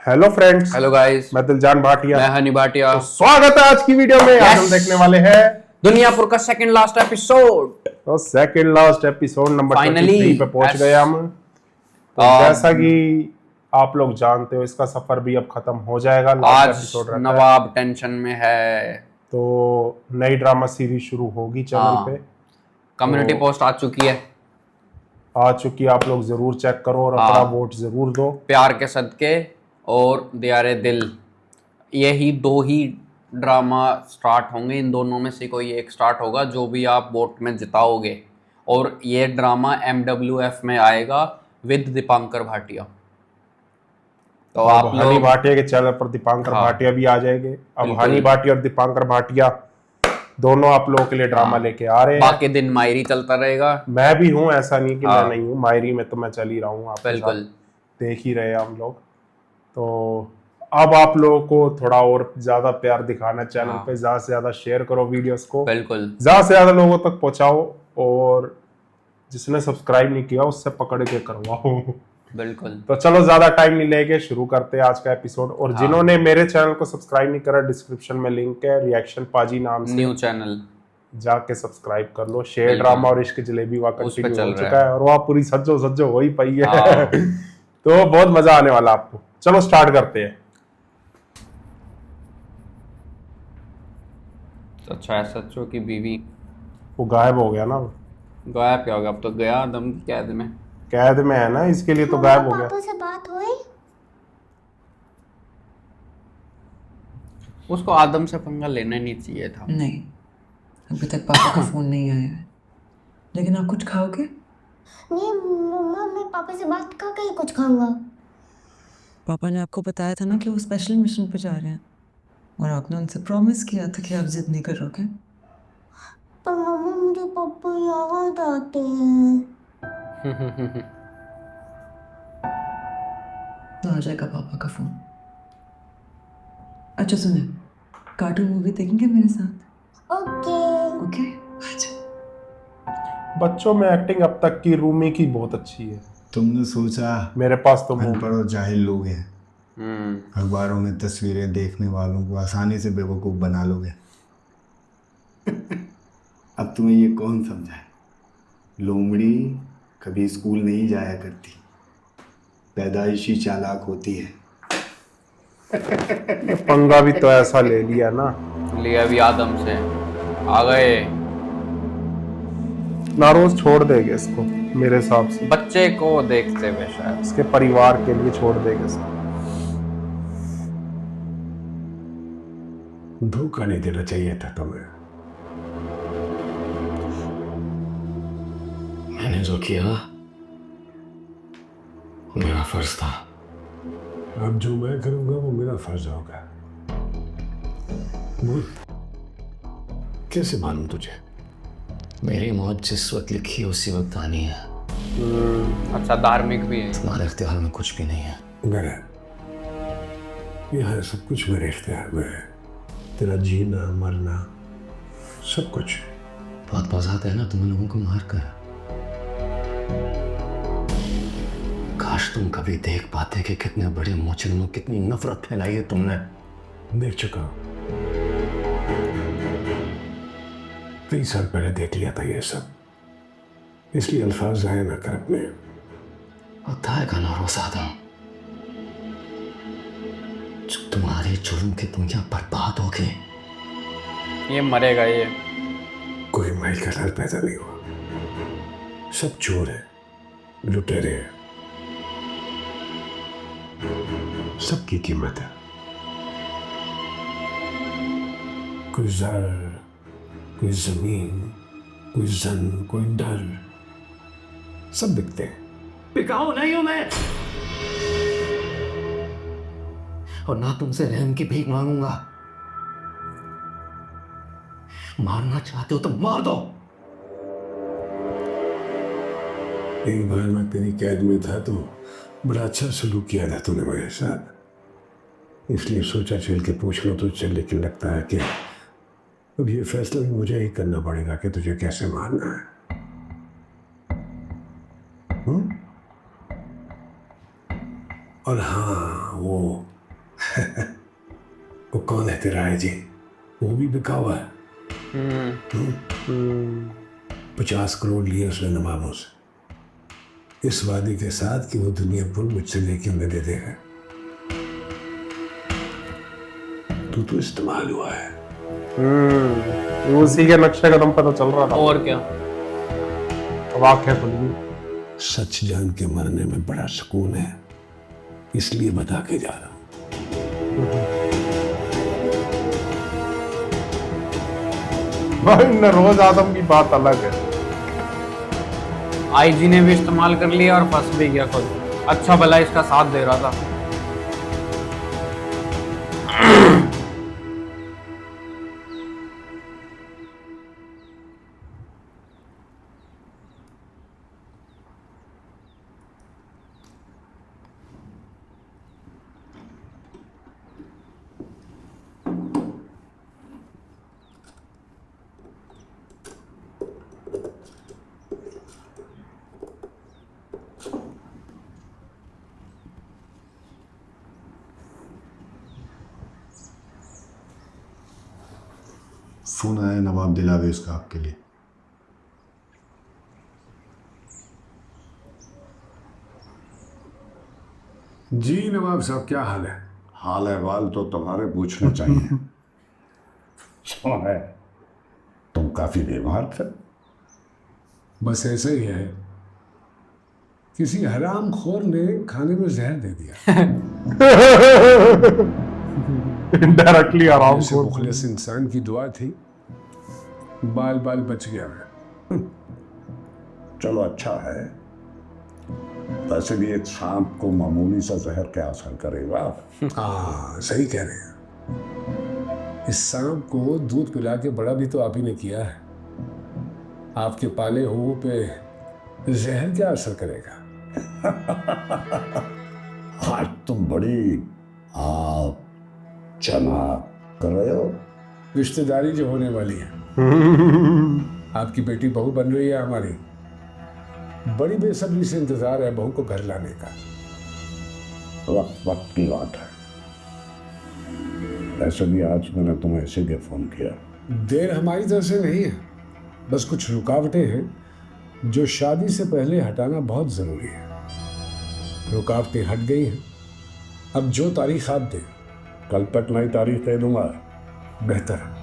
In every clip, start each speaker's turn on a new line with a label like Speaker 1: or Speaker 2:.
Speaker 1: Hello friends,
Speaker 2: hello guys,
Speaker 1: मैं दिलजान भाटिया।
Speaker 2: मैं हनी भाटिया।
Speaker 1: तो स्वागत है आज की वीडियो में। आज हम देखने वाले हैं
Speaker 2: दुनियापुर का सेकंड लास्ट एपिसोड।
Speaker 1: तो सेकंड लास्ट एपिसोड नंबर 23 पे पहुंच गए हम। तो जैसा कि आप लोग जानते हो, इसका सफर भी अब खत्म हो जाएगा। लास्ट एपिसोड
Speaker 2: आज नवाब टेंशन में है,
Speaker 1: तो नई ड्रामा सीरीज शुरू होगी चैनल पे।
Speaker 2: कम्युनिटी पोस्ट आ चुकी है,
Speaker 1: आ चुकी, आप लोग जरूर चेक करो और अपना वोट जरूर दो।
Speaker 2: प्यार के सदके और दियारे दिल, यही दो ही ड्रामा स्टार्ट होंगे। इन दोनों में से कोई एक स्टार्ट होगा जो भी आप वोट में जिताओगे, और ये ड्रामा MWF में आएगा विद दीपांकर भाटिया। तो आप
Speaker 1: हनी भाटिया के चैनल पर दीपांकर भाटिया भी आ जाएंगे। अब हनी भाटिया और दीपांकर भाटिया दोनों आप लोगों के लिए ड्रामा लेके आ रहे हैं।
Speaker 2: बाकी दिन मायरी चलता रहेगा।
Speaker 1: मैं भी हूँ, ऐसा नहीं कि मैं नहीं हूँ। मायरी में तो मैं चल ही रहा हूँ, आप
Speaker 2: बिल्कुल
Speaker 1: देख ही रहे हम लोग। तो अब आप लोगों को थोड़ा और ज्यादा प्यार दिखाना चैनल पे, ज्यादा से ज्यादा शेयर करो वीडियोस को,
Speaker 2: बिल्कुल
Speaker 1: ज्यादा से ज्यादा लोगों तक पहुंचाओ, और जिसने सब्सक्राइब नहीं किया उससे पकड़ के करवाओ।
Speaker 2: बिल्कुल।
Speaker 1: तो चलो ज्यादा टाइम नहीं लेके शुरू करते हैं आज का एपिसोड। और जिन्होंने मेरे चैनल को सब्सक्राइब नहीं करा, डिस्क्रिप्शन में लिंक है, रिएक्शन पाजी नाम से
Speaker 2: न्यू चैनल,
Speaker 1: जाके सब्सक्राइब कर लो। शेयर ड्रामा और इश्क जलेबी वहां कंटिन्यू हो चुका है और वहां पूरी सज्जो सज्जो हो ही पई है। तो बहुत मजा आने वाला आपको। चलो स्टार्ट करते हैं।
Speaker 2: अच्छा, SHO की बीवी
Speaker 1: वो गायब हो गया ना।
Speaker 2: गायब क्या हो गया? अब तो गया आदम की कैद में।
Speaker 1: कैद में है ना, इसके लिए तो गायब हो गया।
Speaker 3: पापा से बात हुई?
Speaker 2: उसको आदम से पंगा लेना नहीं चाहिए था।
Speaker 4: नहीं, अभी तक पापा का फोन नहीं आया है। लेकिन आप कुछ खाओगे?
Speaker 3: नहीं मम्मा, मैं पापा से बात करके ही कुछ खाऊंगा।
Speaker 4: पापा ने आपको बताया था ना कि वो स्पेशल मिशन पे जा रहे हैं, और आपने उनसे प्रॉमिस किया था कि आप जिद नहीं करोगे।
Speaker 3: पर मम्मा, मुझे पापा याद आते हैं।
Speaker 4: तो आ जाएगा पापा का फोन। अच्छा सुने, कार्टून मूवी देखेंगे मेरे साथ?
Speaker 3: ओके
Speaker 4: ओके, अच्छा।
Speaker 1: बच्चों में एक्टिंग अब तक की रूमी की बहुत अच्छी है।
Speaker 5: तुमने सोचा
Speaker 1: मेरे पास तो
Speaker 5: अनपढ़ और जाहिल लोग हैं, अखबारों में तस्वीरें देखने वालों को आसानी से बेवकूफ़ बना लोगे। अब तुम्हें ये कौन समझाए? लोमड़ी कभी स्कूल नहीं जाया करती, पैदाइशी चालाक होती है।
Speaker 1: पंगा भी तो ऐसा ले लिया ना।
Speaker 2: लिया भी आदम से। आ गए।
Speaker 1: नारोज छोड़ देंगे इसको मेरे हिसाब से।
Speaker 2: बच्चे को देखते हुए शायद
Speaker 1: इसके परिवार के लिए छोड़ देंगे इसको।
Speaker 5: धोखा नहीं देना चाहिए था तुम्हें। मैंने जो किया मेरा फर्ज था। अब जो मैं करूंगा वो मेरा फर्ज होगा। कैसे मालूम तुझे? मेरी मौत जिस वक्त लिखी है उसी वक्त आनी है।
Speaker 2: अच्छा, धार्मिक भी है।
Speaker 5: तुम्हारे इख्तियार में कुछ भी नहीं है। मेरा यह सब कुछ मेरे इख्तियार में है। तेरा जीना मरना सब कुछ। बहुत मजा आता है ना तुम लोगों को मार कर। काश तुम कभी देख पाते कि कितने बड़े मुजरिमों, कितनी नफरत फैलाई है तुमने। देख चुका हूं, 30 साल पहले देख लिया था ये सब, इसलिए अल्फाज जाया ना कर अपने। होता है का ना रोज आदम, जो तुम्हारे जुर्म की दुनिया बर्बाद हो गई।
Speaker 2: ये मरेगा। ये
Speaker 5: कोई माइल का लाल पैदा नहीं हुआ। सब चोर है, लुटेरे हैं, सबकी कीमत है। कोई ज़र, कोई जमीन, कोई जन, कोई डर, सब बिकते हैं। बिकाऊ नहीं हूं मैं, और ना तुमसे रहम की भीख मांगूंगा। मारना चाहते हो तो मार दो। एक बार मैं तेरी कैद में था तो बड़ा अच्छा सलूक किया था तूने मेरे साथ, इसलिए सोचा चल के पूछ लो तुझसे। लेकिन लगता है कि अब ये फैसला भी मुझे ही करना पड़ेगा कि तुझे कैसे मारना है। और हाँ, वो वो कौन है तेरा है जी? वो भी बिका हुआ है। 50 करोड़ लिए उसने नवाबों से, इस वादे के साथ कि वो दुनिया पर मुझसे लेके उन्हें दे देगा। तू तो इस्तेमाल हुआ है।
Speaker 1: उसी के नक्शे कदम पता चल रहा था।
Speaker 2: और क्या,
Speaker 1: वाकई खुल गई।
Speaker 5: सच जान के मरने में बड़ा सुकून है, इसलिए बता के जा रहा हूं।
Speaker 1: भाई नरोज आदम की बात अलग है।
Speaker 2: आईजी ने भी इस्तेमाल कर लिया और फंस भी गया खुद। अच्छा भला इसका साथ दे रहा था।
Speaker 5: फोन आया नवाब दिलावेज का आपके लिए। जी नवाब साहब, क्या हाल है?
Speaker 6: हाल अहवाल तो तुम्हारे पूछना चाहिए। क्यों है, तुम काफी बीमार थे।
Speaker 5: बस ऐसे ही है, किसी हराम खोर ने खाने में जहर दे दिया।
Speaker 1: डायरेक्टली आराम
Speaker 5: ऐसे
Speaker 1: को।
Speaker 5: मुखलिस इंसान की दुआ थी, बाल बाल बच गया मैं।
Speaker 6: चलो अच्छा है, वैसे भी एक सांप को मामूली सा जहर क्या असर करेगा।
Speaker 5: हाँ सही कह रहे हैं। इस सांप को दूध पिला के बड़ा भी तो आप ही ने किया है। आपके पाले हुओं पे जहर क्या असर करेगा?
Speaker 6: आज तुम बड़ी आप चना कर रहे हो।
Speaker 5: रिश्तेदारी जो होने वाली है, आपकी बेटी बहू बन रही है हमारी, बड़ी बेसब्री से इंतजार है बहू को घर लाने का।
Speaker 6: वक्त वक्त की बात है। वैसे भी आज मैंने तुम्हें इसीलिए फोन किया।
Speaker 5: देर हमारी तरफ से नहीं है, बस कुछ रुकावटें हैं जो शादी से पहले हटाना बहुत जरूरी है। रुकावटें हट गई हैं, अब जो तारीख आप दें।
Speaker 6: कल तक नई तारीख दे दूंगा।
Speaker 5: बेहतर।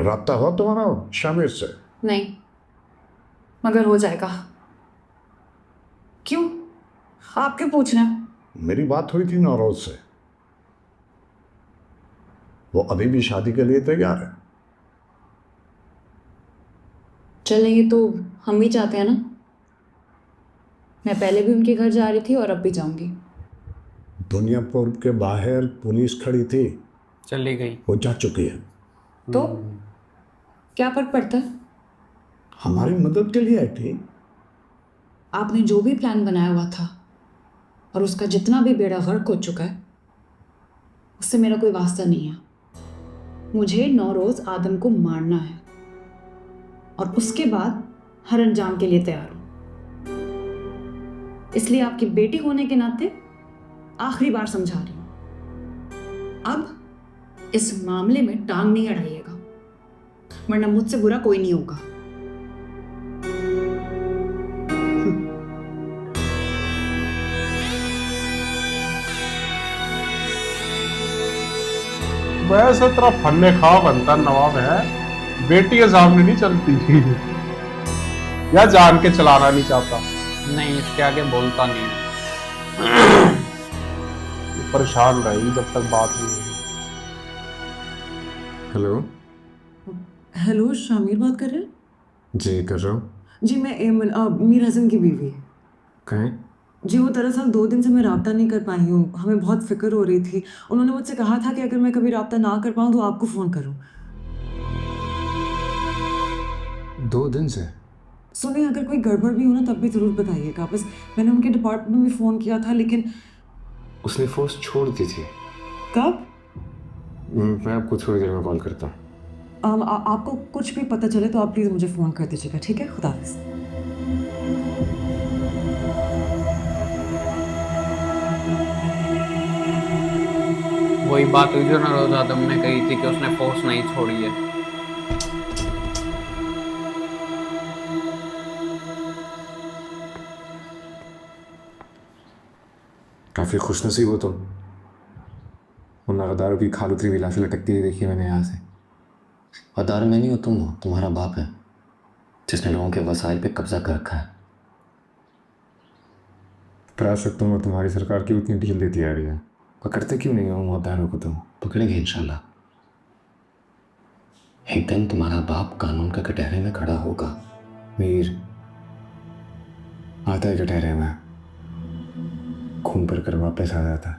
Speaker 6: राब्ता हुआ तुम्हारा शामिर से?
Speaker 7: नहीं, मगर हो जाएगा। क्यों, आप क्यों पूछ रहे हैं?
Speaker 6: मेरी बात हुई थी नौरोज से, वो अभी भी शादी के लिए तैयार है।
Speaker 7: चलेंगे तो हम भी चाहते हैं ना। मैं पहले भी उनके घर जा रही थी और अब भी जाऊंगी।
Speaker 6: दुनियापुर के बाहर पुलिस खड़ी थी,
Speaker 2: चली गई।
Speaker 6: वो जा चुकी है।
Speaker 7: तो क्या फर्क पड़ता है?
Speaker 6: हमारी मदद के लिए आई थी।
Speaker 7: आपने जो भी प्लान बनाया हुआ था और उसका जितना भी बेड़ा गर्क हो चुका है, उससे मेरा कोई वास्ता नहीं है। मुझे नौरोज आदम को मारना है और उसके बाद हर अंजाम के लिए तैयार हूं। इसलिए आपकी बेटी होने के नाते आखिरी बार समझा रही हूं, अब इस मामले में टांग नहीं अड़ाइएगा, वरना मुझसे बुरा कोई नहीं होगा।
Speaker 1: वैसे तेरा फन्ने खा बनता नवाब है, बेटी के सामने नहीं चलती। या जान के चलाना नहीं चाहता।
Speaker 2: नहीं, इसके आगे बोलता नहीं।
Speaker 1: परेशान रहेगी जब तक बात नहीं होगी।
Speaker 5: हेलो
Speaker 4: हेलो, शामिर बात कर रहे हैं?
Speaker 5: जी कर रहा हूँ।
Speaker 4: जी मैं मीर हसन की बीवी।
Speaker 5: कहें?
Speaker 4: जी वो दरअसल 2 दिन से मैं राब्ता नहीं कर पाई हूँ, हमें बहुत फिक्र हो रही थी। उन्होंने मुझसे कहा था कि अगर मैं कभी राब्ता ना कर पाऊँ तो आपको फ़ोन करूँ।
Speaker 8: 2 दिन से?
Speaker 4: सुनिए, अगर कोई गड़बड़ भी हो ना तब भी ज़रूर बताइएगा। बस मैंने उनके डिपार्टमेंट में फ़ोन किया था, लेकिन
Speaker 8: उसने फोर्स छोड़ दी थी।
Speaker 4: कब?
Speaker 8: मैं आपको थोड़ी देर में कॉल करता हूँ।
Speaker 4: आपको कुछ भी पता चले तो आप प्लीज़ मुझे फ़ोन कर दीजिएगा, ठीक है? खुदा हाफ़िज़।
Speaker 2: वही बात हुई जो नरोज आदम ने कही थी कि उसने फोर्स नहीं छोड़ी है।
Speaker 8: काफ़ी खुशनसीब हो तुम। उन गद्दारों की खाल उतरी हुई लाशें लटकती हुई देखी मैंने यहाँ से।
Speaker 9: गद्दार मैं नहीं हो, तुम हो, तुम्हारा बाप है जिसने लोगों के वसाइल पे कब्जा कर रखा है।
Speaker 8: त्रासक तुम और तुम्हारी सरकार की उतनी ढील देती आ रही है, पकड़ते क्यों नहीं हो मुद्दारों को? तुम
Speaker 9: पकड़ेंगे इंशाल्लाह। एक दिन तुम्हारा बाप कानून के कटहरे में खड़ा होगा।
Speaker 8: मीर आता है कटहरे में, खून पर कर वापस आ जाता है।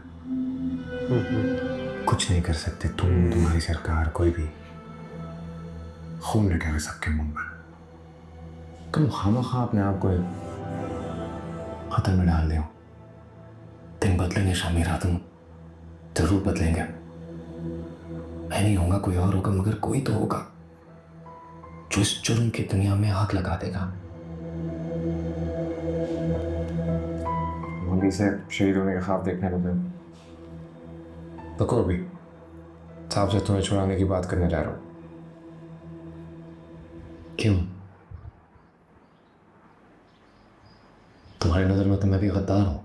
Speaker 8: कुछ नहीं कर सकते तुम, तुम्हारी सरकार, कोई भी। खून लगे हुए सबके मुंह में। तुम खामखा अपने आप को खतर में डाल दो।
Speaker 9: दिन बदलेंगे शामी रातों, जरूर बदलेंगे। मैं नहीं होगा, कोई और होगा, मगर कोई तो होगा जो इस जुर्म की दुनिया में आग लगा देगा।
Speaker 8: मंडी से शहीद होने के ख्वाब देखने लगे। पको अभी साहब से तुम्हें छुड़ाने की बात करने जा रहा हूँ।
Speaker 9: क्यों? तुम्हारी नजर में तो मैं भी गद्दार हूं।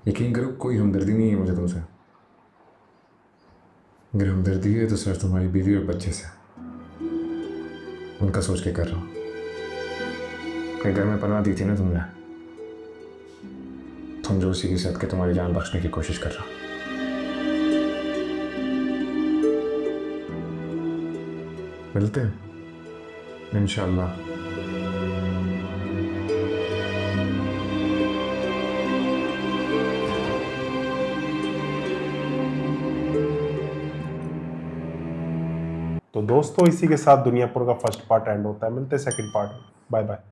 Speaker 8: यकीन करो, कोई हमदर्दी नहीं है मुझे तुमसे। अगर हमदर्दी है तो सिर्फ तुम्हारी बीवी और बच्चे से। उनका सोच के कर रहा हूँ। अपने घर में पनाह दी थी ना तुमने, समझो उसी की सदके तुम्हारी जान बख्शने की कोशिश कर रहा हूँ। मिलते हैं इंशाअल्लाह।
Speaker 1: तो दोस्तों इसी के साथ दुनियापुर का फर्स्ट पार्ट एंड होता है। मिलते हैं सेकंड पार्ट में। Bye bye.